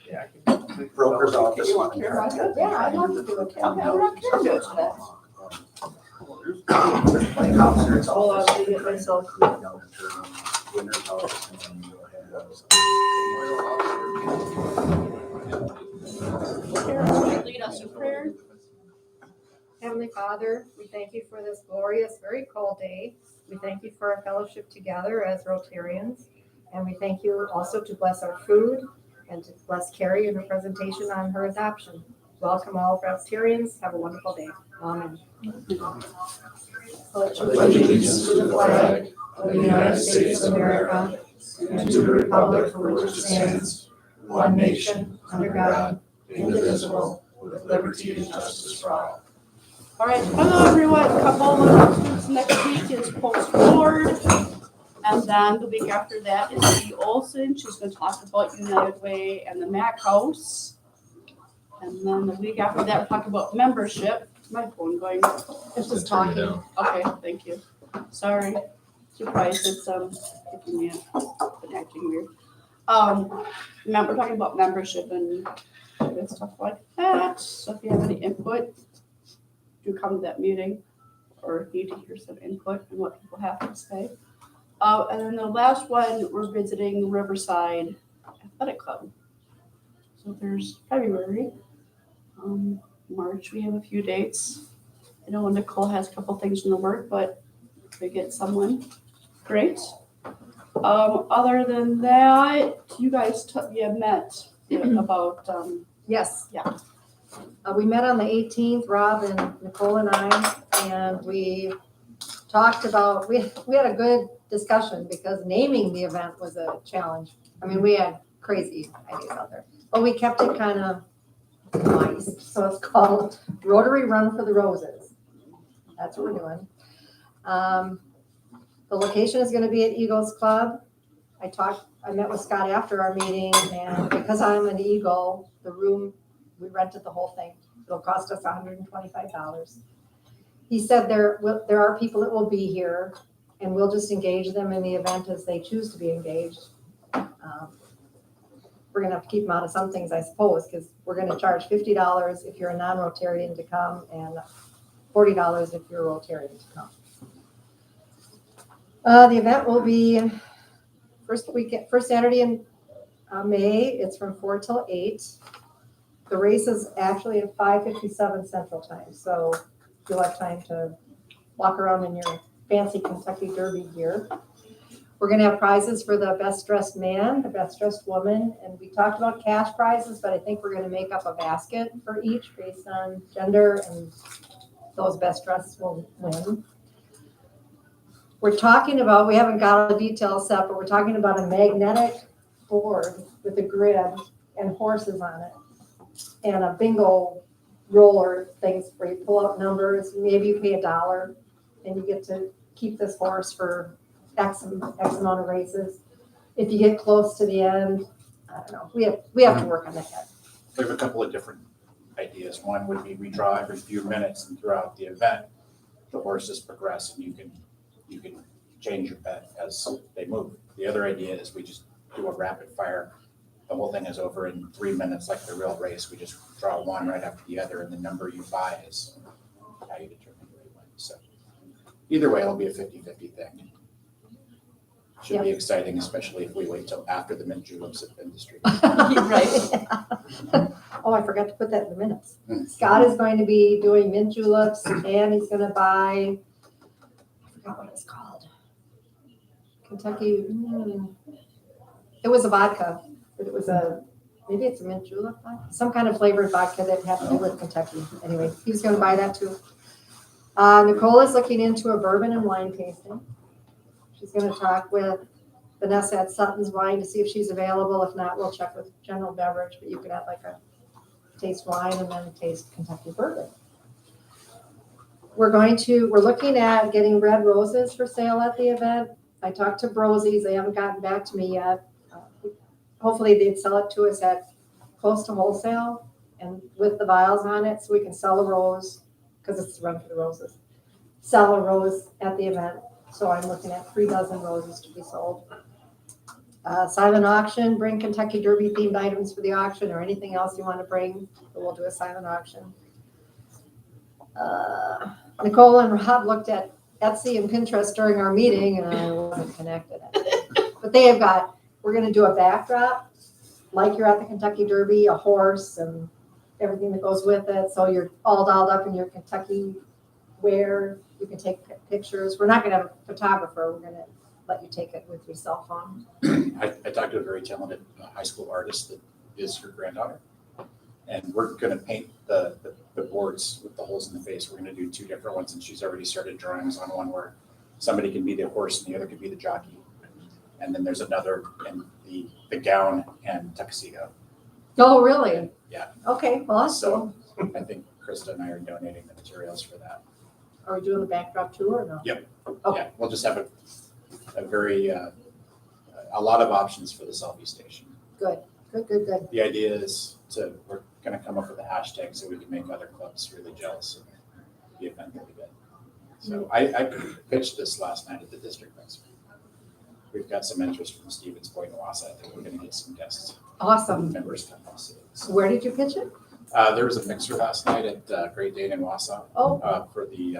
Yeah. Broker's office. You want Karen? Yeah, I'd love to do it. Okay, we'll have Karen do it today. Playhouse here, it's Hold on, all- let me get myself. Winter's house, and then you go ahead. Karen, will you lead us in prayer? Heavenly Father, we thank you for this glorious, very cold day. We thank you for our fellowship together as Rotarians. And we thank you also to bless our food and to bless Carrie in her presentation on her adoption. Welcome all Rotarians. Have a wonderful day. Amen. Pledge allegiance to the flag of the United States of America and to the republic for which it stands, one nation, under God, indivisible, with liberty and justice for all. All right, hello everyone. A couple of announcements. Next week is Post Board. And then the week after that is Dee Olson. She's going to talk about United Way and the Mac House. And then the week after that, we'll talk about membership. My phone going. It's just talking. Okay, thank you. Sorry. Surprised it's kicking me up and acting weird. We're talking about membership and stuff like that. So if you have any input, do come to that meeting or need to hear some input on what people have to say. And then the last one, we're visiting Riverside Athletic Club. So there's February. March, we have a few dates. I know Nicole has a couple things in the work, but if we get someone, great. Other than that, you guys met about, Yes. Yeah. We met on the 18th, Rob and Nicole and I, and we talked about, we had a good discussion because naming the event was a challenge. I mean, we had crazy ideas out there, but we kept it kind of nice. So it's called Rotary Run for the Roses. That's what we're doing. The location is going to be at Eagles Club. I met with Scott after our meeting, and because I'm an Eagle, the room, we rented the whole thing. It'll cost us $125. He said there are people that will be here, and we'll just engage them in the event as they choose to be engaged. We're gonna have to keep them out of some things, I suppose, because we're gonna charge $50 if you're a non-Rotarian to come, and $40 if you're a Rotarian to come. The event will be first Saturday in May. It's from 4 till 8. The race is actually at 5:57 Central Time, so you'll have time to walk around in your fancy Kentucky Derby gear. We're gonna have prizes for the best dressed man, the best dressed woman, and we talked about cash prizes, but I think we're gonna make up a basket for each based on gender, and those best dressed will win. We're talking about, we haven't got all the details set, but we're talking about a magnetic board with a grid and horses on it, and a bingo roller things where you pull out numbers. Maybe you pay $1 and you get to keep this horse for X amount of races. If you get close to the end, I don't know. We have to work on that. We have a couple of different ideas. One would be we draw every few minutes, and throughout the event, the horses progress, and you can change your bet as they move. The other idea is we just do a rapid fire. The whole thing is over in 3 minutes, like the real race. We just draw one right after the other, and the number you buy is how you determine who wins. So either way, it'll be a 50-50 thing. Should be exciting, especially if we wait till after the mint juleps have been distributed. right. Oh, I forgot to put that in the minutes. Scott is going to be doing mint juleps, and he's going to buy, I forgot what it's called. Kentucky. It was a vodka, but it was maybe it's a mint julep vodka, some kind of flavored vodka that had to do with Kentucky. Anyway, he's going to buy that too. Nicole is looking into a bourbon and wine tasting. She's going to talk with Vanessa at Sutton's Wine to see if she's available. If not, we'll check with General Beverage, but you could have like a taste wine and then taste Kentucky bourbon. We're looking at getting red roses for sale at the event. I talked to Brosies. They haven't gotten back to me yet. Hopefully they'd sell it to us at close to wholesale and with the vials on it, so we can sell a rose, because it's Run for the Roses. Sell a rose at the event. So I'm looking at 3 dozen roses to be sold. Silent auction, bring Kentucky Derby themed items for the auction or anything else you want to bring, we'll do a silent auction. Nicole and Rob looked at Etsy and Pinterest during our meeting and I wasn't connected. But they have got, we're gonna do a backdrop, like you're at the Kentucky Derby, a horse and everything that goes with it. So you're all dolled up in your Kentucky wear. You can take pictures. We're not gonna have a photographer. We're gonna let you take it with your cell phone. I talked to a very talented high school artist that is her granddaughter. And we're gonna paint the boards with the holes in the face. We're gonna do 2 different ones, and she's already started drawings on one where somebody can be the horse and the other could be the jockey. And then there's another in the gown and tuxedo. Oh, really? Yeah. Okay, well, that's cool. So I think Krista and I are donating the materials for that. Are we doing the backdrop too or no? Yep. Okay. Yeah, we'll just have a very, a lot of options for the selfie station. Good. The idea is we're gonna come up with a hashtag so we can make other clubs really jealous of the event that we did. So I pitched this last night at the district festival. We've got some interest from Stevens Point and Wausau. I think we're gonna get some guests. Awesome. Members come and see it. So, Where did you pitch it? there was a mixer last night at Great Dane in Wausau Oh, for the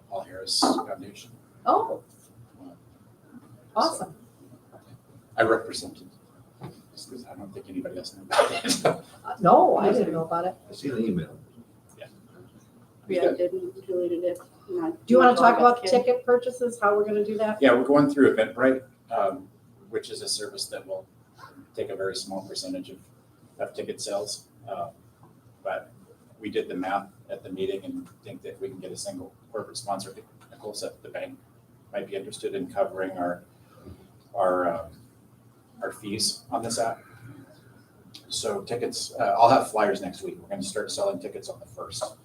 Paul Harris Foundation. oh, awesome. I represented, just because I don't think anybody else knew about it. No, I didn't know about it. I see the email. Yeah, I didn't, deleted it. Do you want to talk about ticket purchases, how we're gonna do that? Yeah, we're going through Eventbrite, which is a service that will take a very small percentage of ticket sales. But we did the math at the meeting and think that we can get a single corporate sponsor. Nicole said the bank might be interested in covering our fees on this app. So tickets, I'll have flyers next week. We're gonna start selling tickets on the 1st.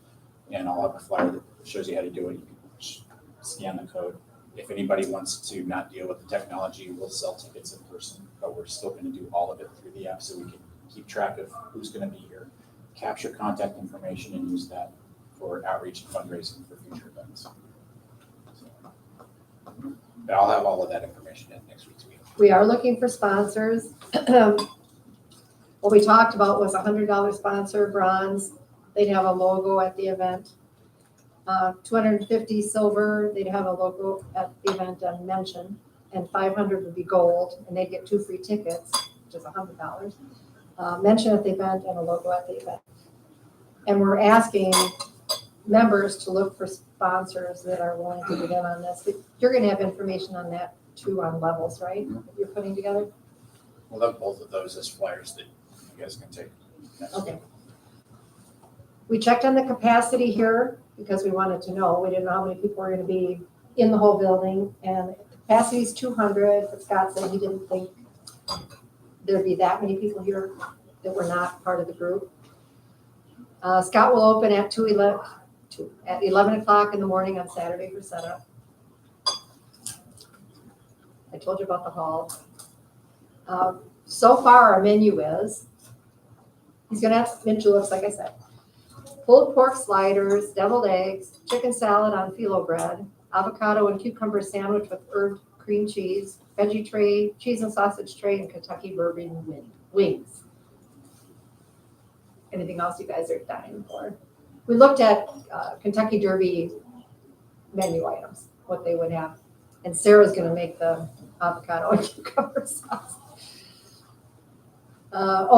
And I'll have a flyer that shows you how to do it. You can scan the code. If anybody wants to not deal with the technology, we'll sell tickets in person, but we're still gonna do all of it through the app so we can keep track of who's gonna be here, capture contact information and use that for outreach and fundraising for future events. But I'll have all of that information in next week's meeting. We are looking for sponsors. What we talked about was $100 sponsor, bronze. They'd have a logo at the event. 250 silver, they'd have a logo at the event and mention. And 500 would be gold, and they'd get 2 free tickets, which is $100. Mention at the event and a logo at the event. And we're asking members to look for sponsors that are willing to get in on this. But you're gonna have information on that too, on levels, right? That you're putting together? We'll have both of those as flyers that you guys can take next week. Okay. We checked on the capacity here because we wanted to know. We didn't know how many people were gonna be in the whole building, and capacity is 200, but Scott said he didn't think there'd be that many people here that were not part of the group. Scott will open at 11 o'clock in the morning on Saturday for setup. I told you about the hall. So far, our menu is, he's gonna have mint juleps, like I said, pulled pork sliders, deviled eggs, chicken salad on phyllo bread, avocado and cucumber sandwich with herb cream cheese, veggie tray, cheese and sausage tray, and Kentucky bourbon wings. Anything else you guys are dying for? We looked at Kentucky Derby menu items, what they would have. And Sarah's gonna make the avocado and cucumber sauce.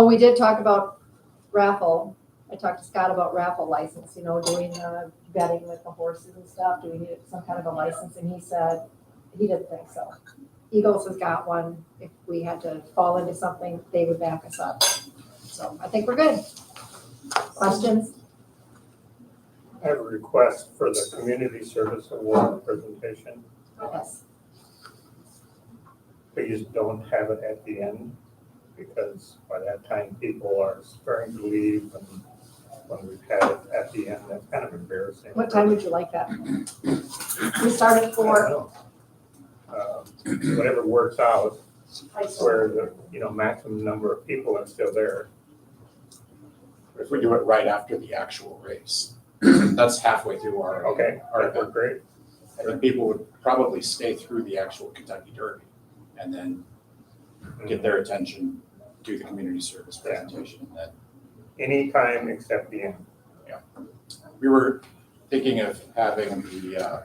We did talk about raffle. I talked to Scott about raffle license, doing betting with the horses and stuff. Do we need some kind of a license? And he said he didn't think so. Eagles has got one. If we had to fall into something, they would back us up. So I think we're good. Questions? I have a request for the community service award presentation. Yes. Please don't have it at the end, because by that time people are starting to leave, and when we've had it at the end, that's kind of embarrassing. What time would you like that? We start at 4. I don't know. Whatever works out, where the maximum number of people are still there. If we do it right after the actual race, that's halfway through our Okay, our that event. worked great. I think people would probably stay through the actual Kentucky Derby and then get their attention, do the community service presentation, and then Anytime except the end. we were thinking of having the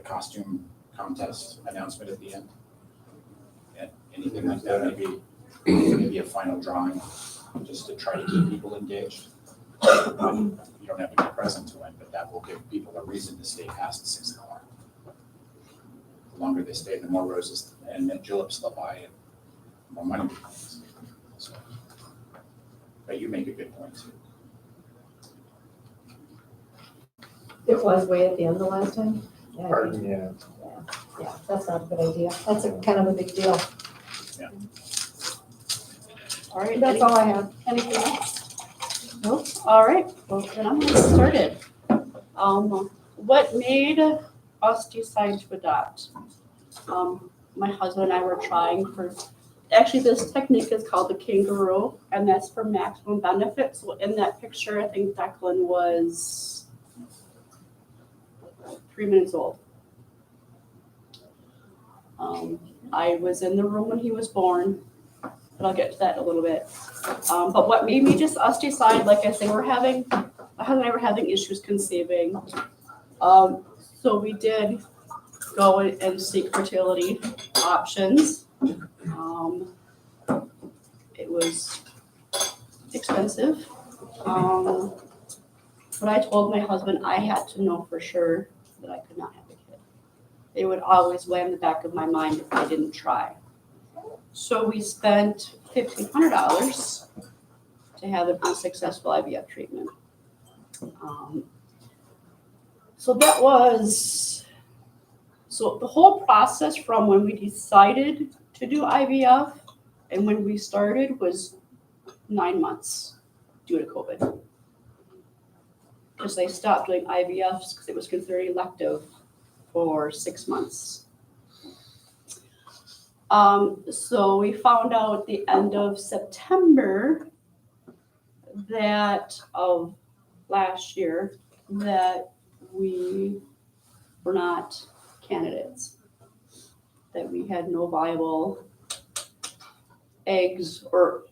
costume contest announcement at the end. And anything like that, maybe a final drawing, just to try to keep people engaged. You don't have to be present to win, but that will give people a reason to stay past 6 o'clock. The longer they stay, the more roses and juleps they'll buy, and more money. So, but you make a good point too. It was way at the end the last time? Yeah, Pardon me, yeah, that's not a good idea. That's a kind of a big deal. All right, That's all I have. anything else? Nope. All right, well, then I'm gonna get started. What made us decide to adopt? My husband and I were trying for, actually this technique is called the kangaroo, and that's for maximum benefit. So in that picture, I think Declan was 3 minutes old. I was in the room when he was born, but I'll get to that in a little bit. But what made me just us decide, like I say, my husband and I were having issues conceiving. So we did go and seek fertility options. It was expensive. But I told my husband I had to know for sure that I could not have a kid. It would always weigh in the back of my mind if I didn't try. So we spent $1,500 to have an unsuccessful IVF treatment. So the whole process from when we decided to do IVF and when we started was 9 months due to COVID. Because they stopped doing IVFs because it was considered elective for 6 months. So we found out at the end of September of last year that we were not candidates, that we had no viable eggs or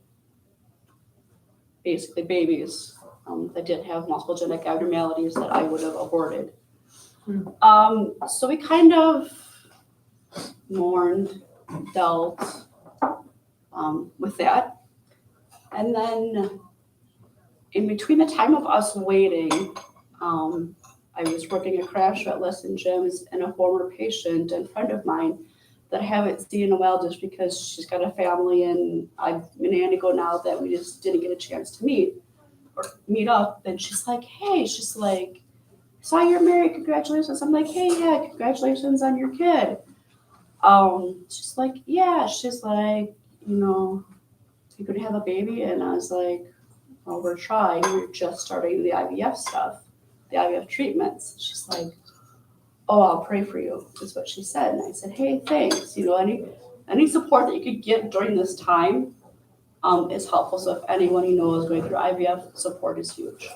basically babies that did have multiple genetic abnormalities that I would have aborted. So we kind of mourned, dealt with that. And then in between the time of us waiting, I was working a crash at Lesson Gyms, and a former patient and friend of mine that I haven't seen in a while just because she's got a family and I'm in Antigo now that we just didn't get a chance to meet up. And she's like, hey, saw you're married, congratulations. I'm like, hey, yeah, congratulations on your kid. She's like, yeah, you're gonna have a baby? And I was like, well, we're trying. We're just starting the IVF stuff, the IVF treatments. She's like, oh, I'll pray for you, is what she said. And I said, hey, thanks. Any support that you could get during this time is helpful. So if anyone you know is going through IVF, support is huge.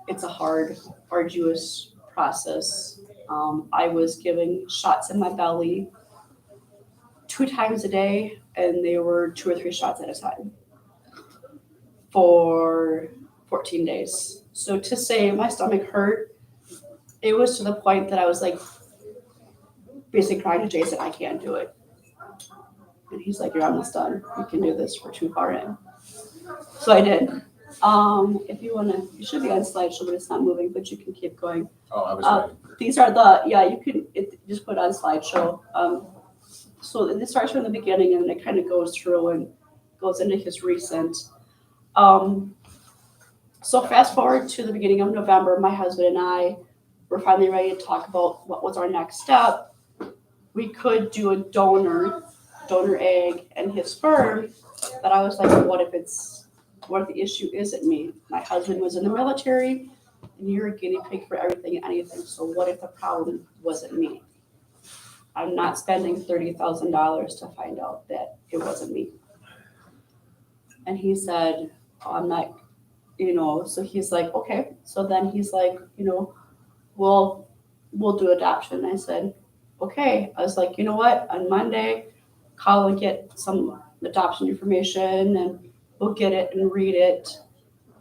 It's a hard, arduous process. I was giving shots in my belly 2 times a day, and they were 2 or 3 shots at a time for 14 days. So to say my stomach hurt, it was to the point that I was like basically crying to Jason, I can't do it. And he's like, you're almost done. You can do this. We're too far in. So I did. If you want to, you should be on slideshow, but it's not moving, but you can keep going. Oh, I was ready. These are you can just put on slideshow. So it starts from the beginning and it kind of goes through and goes into his recent. So fast forward to the beginning of November, my husband and I were finally ready to talk about what was our next step. We could do a donor egg and his sperm, but I was like, what if the issue isn't me? My husband was in the military and you're a guinea pig for everything and anything. So what if the problem wasn't me? I'm not spending $30,000 to find out that it wasn't me. And he said, oh, I'm not, so he's like, okay. So then he's like, we'll do adoption. I said, okay. I was like, you know what? On Monday, call and get some adoption information, and we'll get it and read it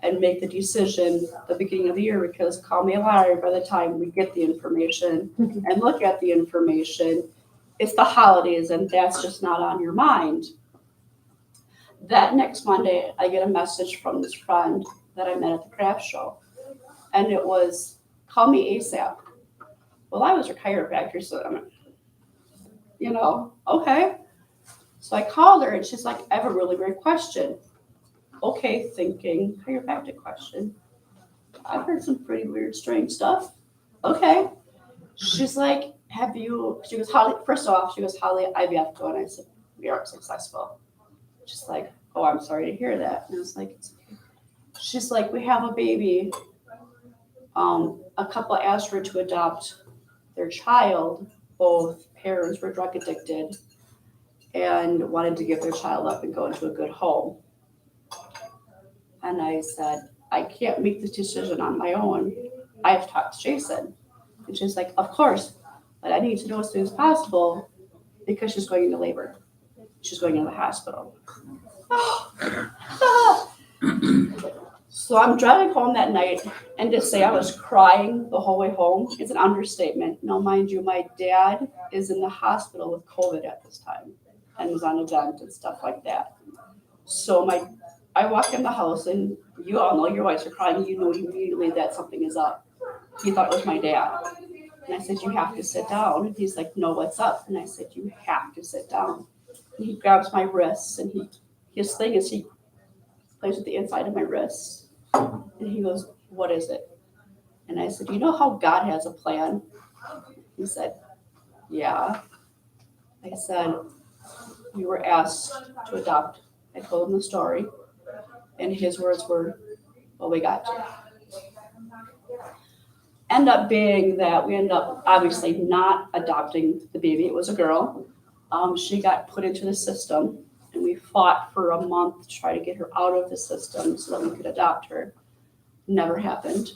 and make the decision at the beginning of the year, because call me a liar, by the time we get the information and look at the information, it's the holidays and that's just not on your mind. That next Monday, I get a message from this friend that I met at the craft show, and it was, call me ASAP. Well, I was her chiropractor, so I'm, okay. So I called her and she's like, I have a really great question. Okay, thinking chiropractic question. I've heard some pretty weird, strange stuff. Okay. She's like, she goes, first off, she goes, how did IVF go? And I said, we aren't successful. She's like, oh, I'm sorry to hear that. And I was like, it's okay. She's like, we have a baby. A couple asked her to adopt their child. Both parents were drug addicted and wanted to give their child up and go into a good home. And I said, I can't make this decision on my own. I have to talk to Jason. And she's like, of course, but I need to know as soon as possible because she's going into labor. She's going into the hospital. So I'm driving home that night, and to say I was crying the whole way home is an understatement. Now, mind you, my dad is in the hospital with COVID at this time and was on a vent and stuff like that. So I walk in the house, and you all know your wives are crying. You know immediately that something is up. He thought it was my dad. And I said, you have to sit down. And he's like, no, what's up? And I said, you have to sit down. And he grabs my wrists, and his thing is he plays with the inside of my wrist. And he goes, what is it? And I said, you know how God has a plan? He said, yeah. I said, we were asked to adopt. I told him the story. And his words were, well, we got to. End up being that we ended up obviously not adopting the baby. It was a girl. She got put into the system, and we fought for a month to try to get her out of the system so that we could adopt her. Never happened.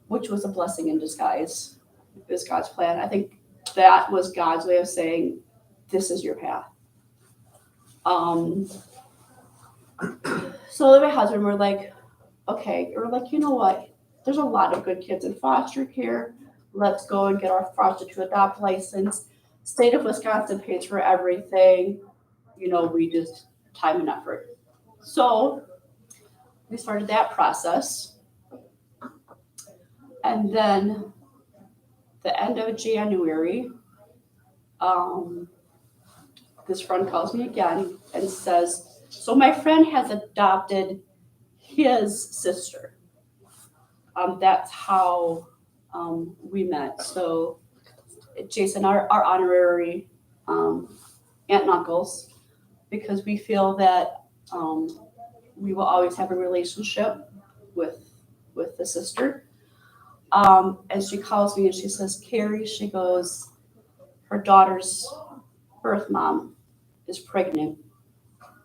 Which was a blessing in disguise. It was God's plan. I think that was God's way of saying, this is your path. So my husband were like, okay, we're like, you know what? There's a lot of good kids in foster care. Let's go and get our foster to adopt license. State of Wisconsin pays for everything. We just time and effort. So we started that process. And then the end of January, this friend calls me again and says, so my friend has adopted his sister. That's how we met. So Jason, our honorary aunt and uncles, because we feel that we will always have a relationship with the sister. And she calls me and she says, Carrie, she goes, her daughter's birth mom is pregnant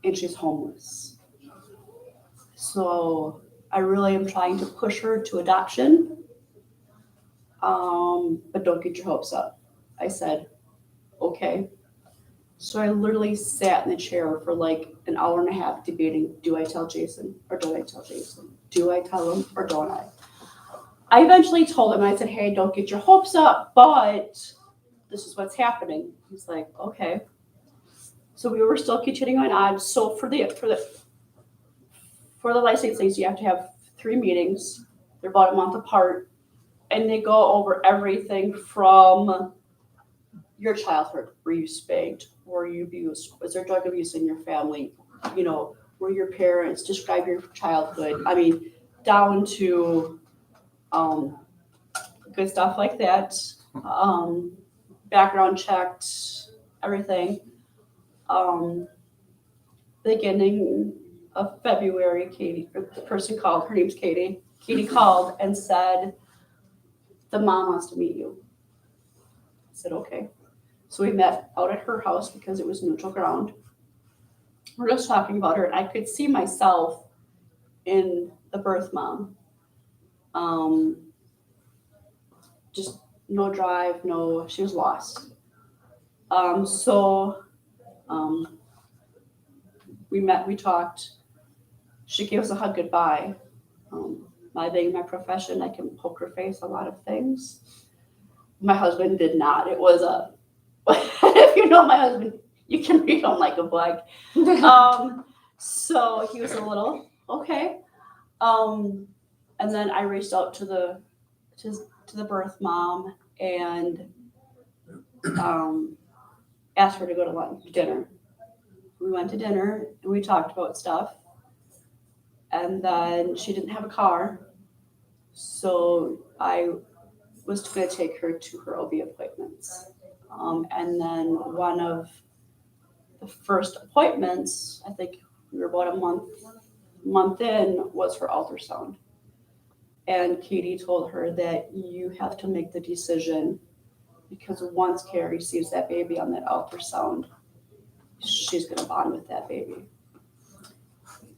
and she's homeless. So I really am trying to push her to adoption, but don't get your hopes up. I said, okay. So I literally sat in the chair for like an hour and a half debating, do I tell Jason or don't I tell Jason? Do I tell him or don't I? I eventually told him, I said, hey, don't get your hopes up, but this is what's happening. He's like, okay. So we were still continuing on. So for the licensing, you have to have 3 meetings. They're about a month apart, and they go over everything from your childhood. Were you spanked? Were you abused? Was there drug abuse in your family? Were your parents? Describe your childhood. I mean, down to good stuff like that. Background checked, everything. Beginning of February, the person called, her name's Katie. Katie called and said, the mom wants to meet you. I said, okay. So we met out at her house because it was neutral ground. We're just talking about her, and I could see myself in the birth mom. Just no drive, she was lost. So we met, we talked. She gave us a hug goodbye. My being my profession, I can poker face a lot of things. My husband did not. It was a, if you know my husband, you can read him like a book. So he was a little, okay. And then I reached out to the birth mom and asked her to go to dinner. We went to dinner and we talked about stuff. And then she didn't have a car, so I was going to take her to her OB appointments. And then one of the first appointments, I think we were about a month in, was her ultrasound. And Katie told her that you have to make the decision because once Carrie sees that baby on that ultrasound, she's going to bond with that baby.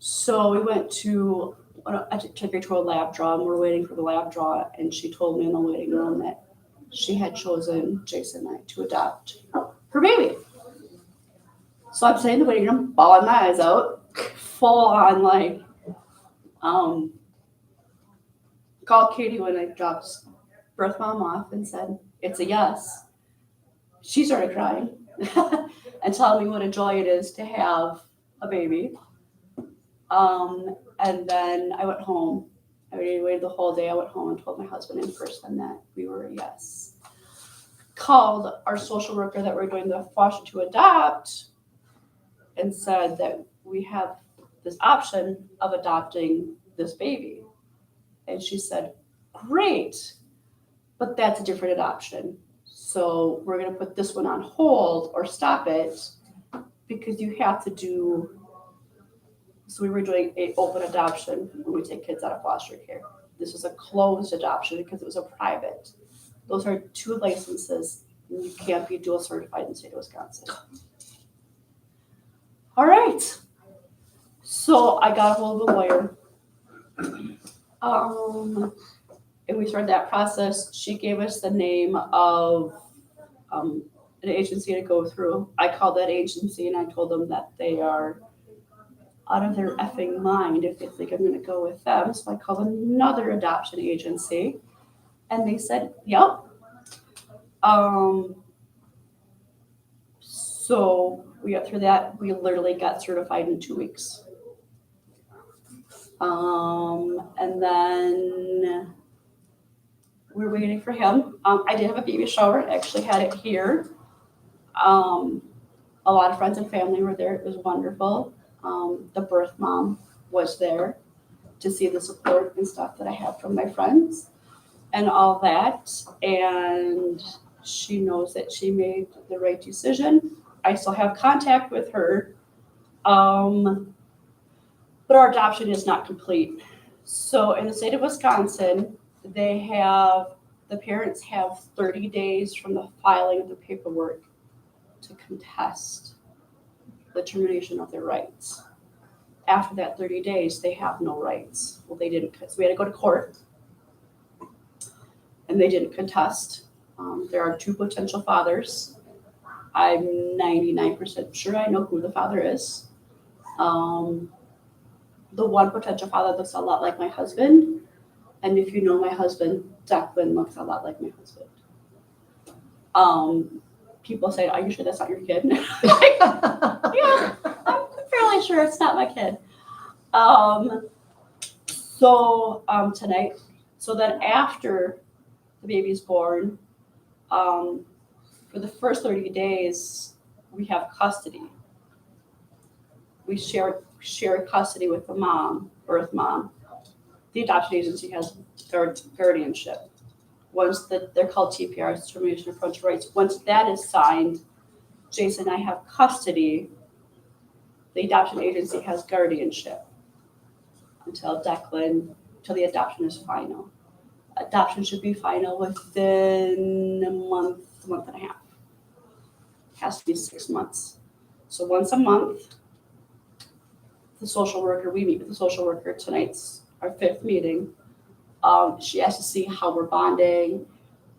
So we went to, I took her to a lab draw and we're waiting for the lab draw. And she told me in the waiting room that she had chosen Jason and I to adopt her baby. So I'm sitting in the waiting room, bawling my eyes out, full on like, called Katie when I dropped birth mom off and said, it's a yes. She started crying and telling me what a joy it is to have a baby. And then I went home. I waited the whole day. I went home and told my husband in person that we were a yes. Called our social worker that we're doing the foster to adopt and said that we have this option of adopting this baby. And she said, great, but that's a different adoption. So we're going to put this one on hold or stop it because you have to do. So we were doing an open adoption when we take kids out of foster care. This was a closed adoption because it was a private. Those are 2 licenses, and you can't be dual certified in the state of Wisconsin. All right. So I got a hold of a lawyer. And we started that process. She gave us the name of an agency to go through. I called that agency and I told them that they are out of their effing mind if they think I'm going to go with them. So I called another adoption agency and they said, yep. So we got through that. We literally got certified in 2 weeks. And then we were waiting for him. I did have a baby shower. I actually had it here. A lot of friends and family were there. It was wonderful. The birth mom was there to see the support and stuff that I have from my friends and all that. And she knows that she made the right decision. I still have contact with her. But our adoption is not complete. So in the state of Wisconsin, the parents have 30 days from the filing of the paperwork to contest the termination of their rights. After that 30 days, they have no rights. Well, they didn't, because we had to go to court and they didn't contest. There are 2 potential fathers. I'm 99% sure I know who the father is. The one potential father looks a lot like my husband. And if you know my husband, Declan looks a lot like my husband. People say, are you sure that's not your kid? Yeah, I'm fairly sure it's not my kid. Tonight, so then after the baby's born, for the first 30 days, we have custody. We share custody with the mom, birth mom. The adoption agency has guardianship. Once they're called TPRs, termination of parental rights. Once that is signed, Jason and I have custody. The adoption agency has guardianship until the adoption is final. Adoption should be final within a month and a half. It has to be 6 months. So once a month, we meet with the social worker. Tonight's our 5th meeting. She has to see how we're bonding.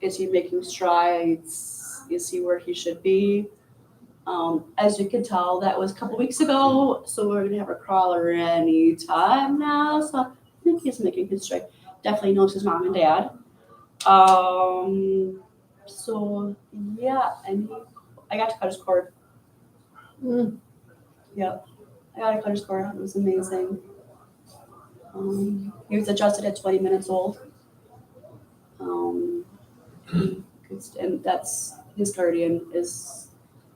Is he making strides? Is he where he should be? As you can tell, that was a couple weeks ago, so we're gonna have a crawler any time now. So I think he's making his stride. Definitely knows his mom and dad. So yeah, and I got to cut his cord. Mm. Yep, I got to cut his cord. It was amazing. He was adjusted at 20 minutes old. And that's his guardian is.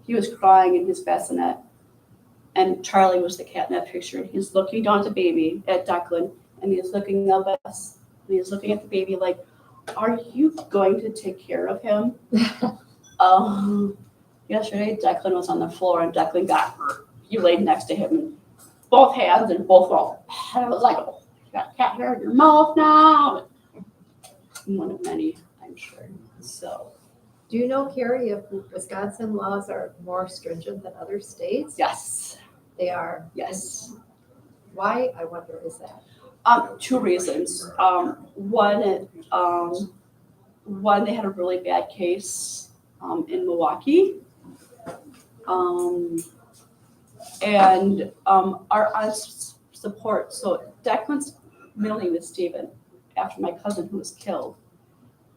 He was crying in his bassinet, and Charlie was the cat in that picture. And he's looking down at the baby, at Declan, and he's looking up at us, and he's looking at the baby like, "Are you going to take care of him?" Yesterday, Declan was on the floor, and Declan got hurt. He laid next to him, and both hands and both were. And I was like, "Oh, you got cat hair in your mouth now." One of many, I'm sure. So. Do you know, Carrie, if Wisconsin laws are more stringent than other states? Yes, They are. yes. Why, I wonder, is that? Two reasons. One, they had a really bad case in Milwaukee. And our on support. So Declan's middle name is Stephen, after my cousin who was killed.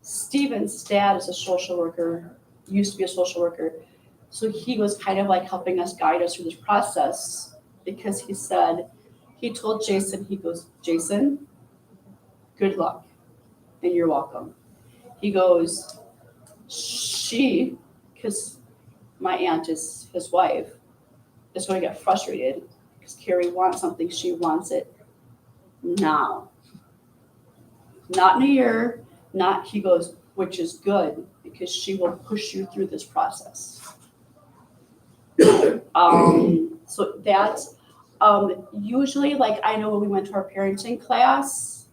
Stephen's dad is a social worker, used to be a social worker. So he was kind of like helping us, guide us through this process, because he told Jason, he goes, "Jason, good luck and you're welcome." He goes, because my aunt is his wife, is going to get frustrated because Carrie wants something, she wants it now. Not in a year, he goes, which is good because she will push you through this process. So that's usually, like, I know when we went to our parenting class,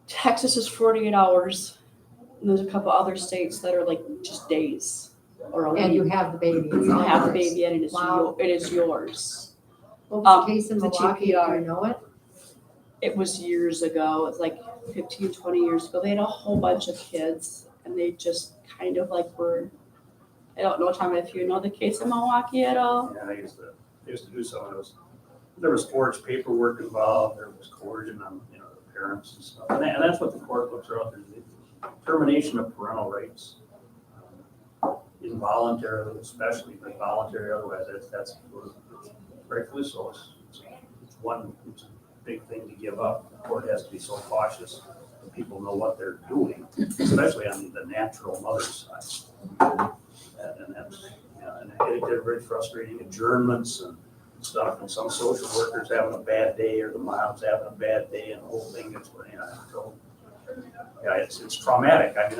Texas is 48 hours. And there's a couple other states that are like just days or a week. And you have the baby. It's You all have the yours. baby and it is yours. What was the case in the Milwaukee? Do TPR. you know it? It was years ago. It's like 15, 20 years ago. They had a whole bunch of kids and they just kind of like were, I don't know, Tom, if you know the case in Milwaukee at all. Yeah, I used to do some of those. There was forged paperwork involved, there was coercion on, the parents and stuff. And that's what the court looks at, there's the termination of parental rights. Involuntarily, especially, but voluntary otherwise, that's rightfully so. It's a big thing to give up. The court has to be so cautious that people know what they're doing, especially on the natural mother's side. And that's, and it get very frustrating adjournments and stuff, and some social workers having a bad day, or the mom's having a bad day, and the whole thing is, so, yeah, it's traumatic. I mean,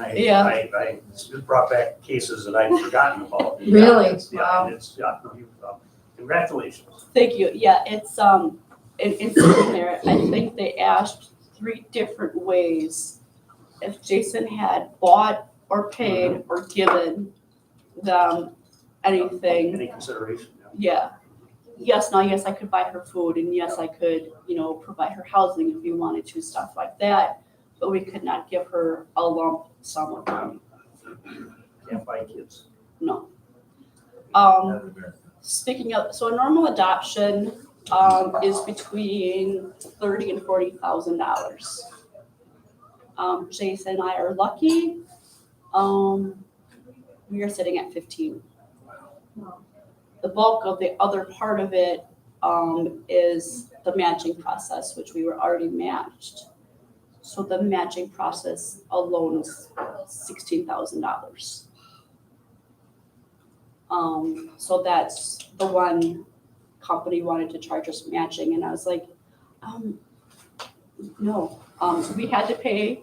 it's brought back cases that I'd forgotten about. Really? Yeah, and it's, congratulations. Thank you. Yeah, it's in there, I think they asked 3 different ways if Jason had bought or paid or given them anything. Any consideration? Yeah. Yes, now, yes, I could buy her food, and yes, I could, provide her housing if we wanted to, stuff like that. But we could not give her a lump sum of money. Can't buy kids. No. Speaking of, so a normal adoption is between $30,000 and $40,000. Jason and I are lucky. We are sitting at 15. The bulk of the other part of it is the matching process, which we were already matched. So the matching process alone is $16,000. So that's the one company wanted to charge us matching, and I was like, no. So we had to pay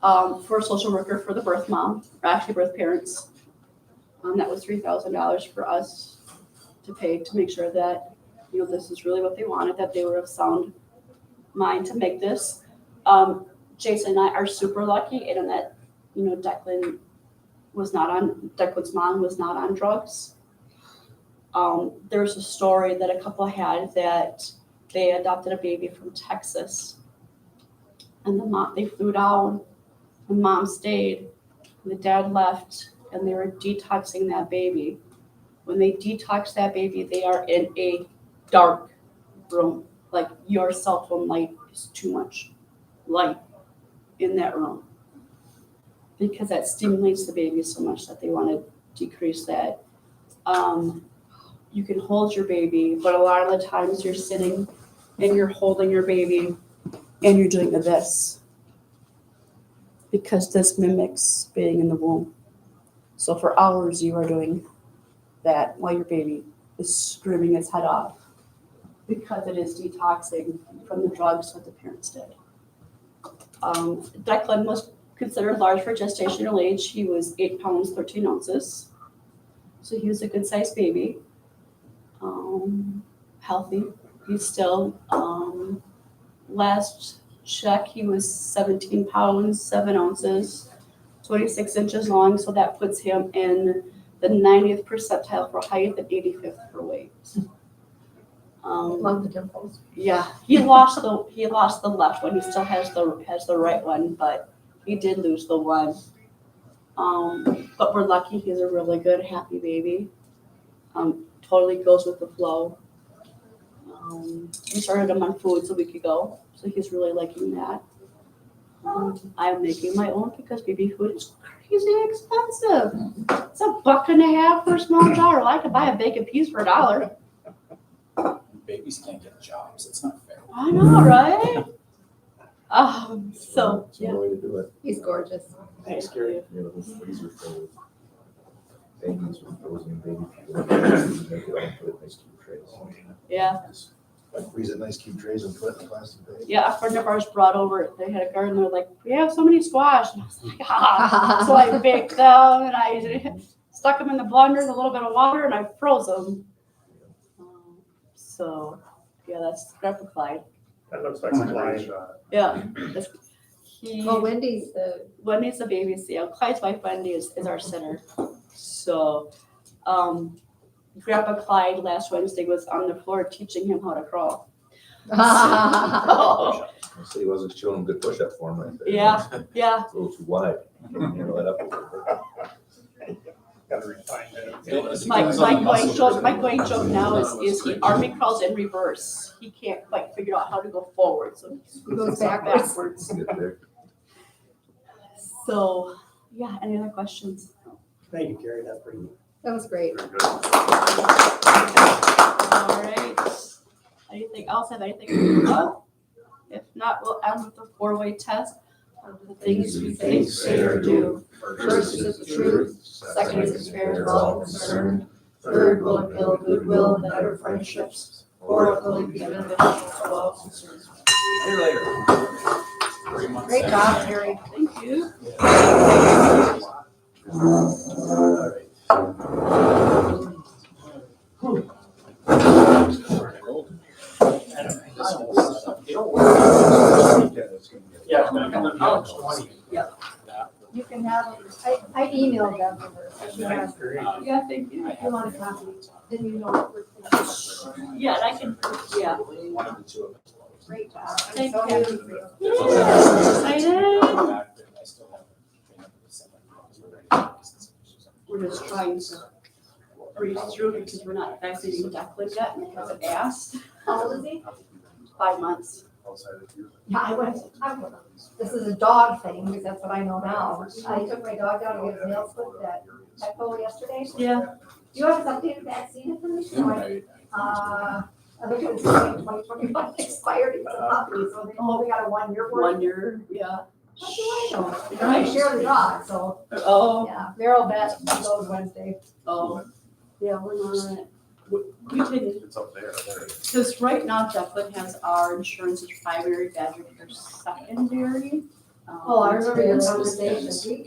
for a social worker for the birth mom, or actually birth parents. That was $3,000 for us to pay to make sure that, this is really what they wanted, that they were of sound mind to make this. Jason and I are super lucky in that, Declan's mom was not on drugs. There's a story that a couple had that they adopted a baby from Texas, and they flew down, the mom stayed, The dad left and they were detoxing that baby. When they detox that baby, they are in a dark room. Like your cell phone light is too much light in that room. Because that stimulates the baby so much that they want to decrease that. You can hold your baby, but a lot of the times you're sitting and you're holding your baby and you're doing this. Because this mimics being in the womb. So for hours you are doing that while your baby is screaming its head off because it is detoxing from the drugs that the parents did. Declan was considered large for gestational age. He was 8 pounds, 13 ounces. So he was a good sized baby. Healthy. He's still, last check, he was 17 pounds, 7 ounces, 26 inches long. So that puts him in the 90th percentile for height and 85th for weight. Love the dimples. Yeah, he lost the left one. He still has the right one, but he did lose the one. But we're lucky. He's a really good, happy baby. Totally goes with the flow. We started him on foods a week ago, so he's really liking that. I'm making my own because baby food is crazy expensive. It's $1.50 for a small jar. Well, I could buy a bag of peas for $1. Babies can't get jobs. It's not fair. I know, right? So It's one way to do it. He's gorgeous. Thanks, Gary. You know, this freezer full of babies with frozen baby food. You make it all put it in nice cube trays. Yeah. Like freeze it in nice cube trays and put it in a plastic bag. Yeah, a friend of ours brought over, they had a garden, they're like, we have so many squash. And I was like, ah. So I baked them and I stuck them in the blender with a little bit of water and I froze them. So, yeah, that's Grandpa Clyde. That looks like a blind Yeah. Well, Wendy's the, Wendy's the baby's, yeah, Clyde's wife Wendy is our sitter. So, Grandpa Clyde last Wednesday was on the floor teaching him how to crawl. I said he wasn't showing him good push-up form right there. Yeah, yeah. It's a little too wide. Handle that up a little bit. Gotta refine that. My going joke now is he army crawls in reverse. He can't quite figure out how to go forward, so he goes backwards. backwards. Get there. So, yeah, any other questions? Thank you, Gary, that's pretty neat. That was great. All right. Anything else? Have anything? If not, we'll end with the 4-way test of the things we think, say, or do. First is the truth. Second is the spirit of all concerned. Third will appeal goodwill and better friendships. Fourth will be beneficial to all concerned. See you later. 3 months Great out. job, Harry. Thank you. Yeah, I'm gonna come in. You can have, I emailed them. Thanks, Gary. Yeah, thank you. If you want a copy, then you know what we're. Yeah, and I can, yeah. One of the two of us. Great job. I'm Thank so you. happy for you. Excited. I still haven't. We're just trying to breeze through because we're not vaccinating Declan yet and he hasn't asked. How old is he? 5 months. Yeah, I went, this is a dog thing, because that's what I know now. I took my dog down to get his nails clipped at Petco yesterday. Yeah. Do you have his updated vaccine information? I looked at his 2021 expired, it's a puppy, so they only got a 1 year for it. 1 year, yeah. What do I know? And I share the dog, so, Oh, yeah, Merrill goes Wednesday. oh. Yeah, we're not. We didn't, It's up there. because right now Declan has our insurance as primary, Badger care secondary. Oh, I remember your conversation.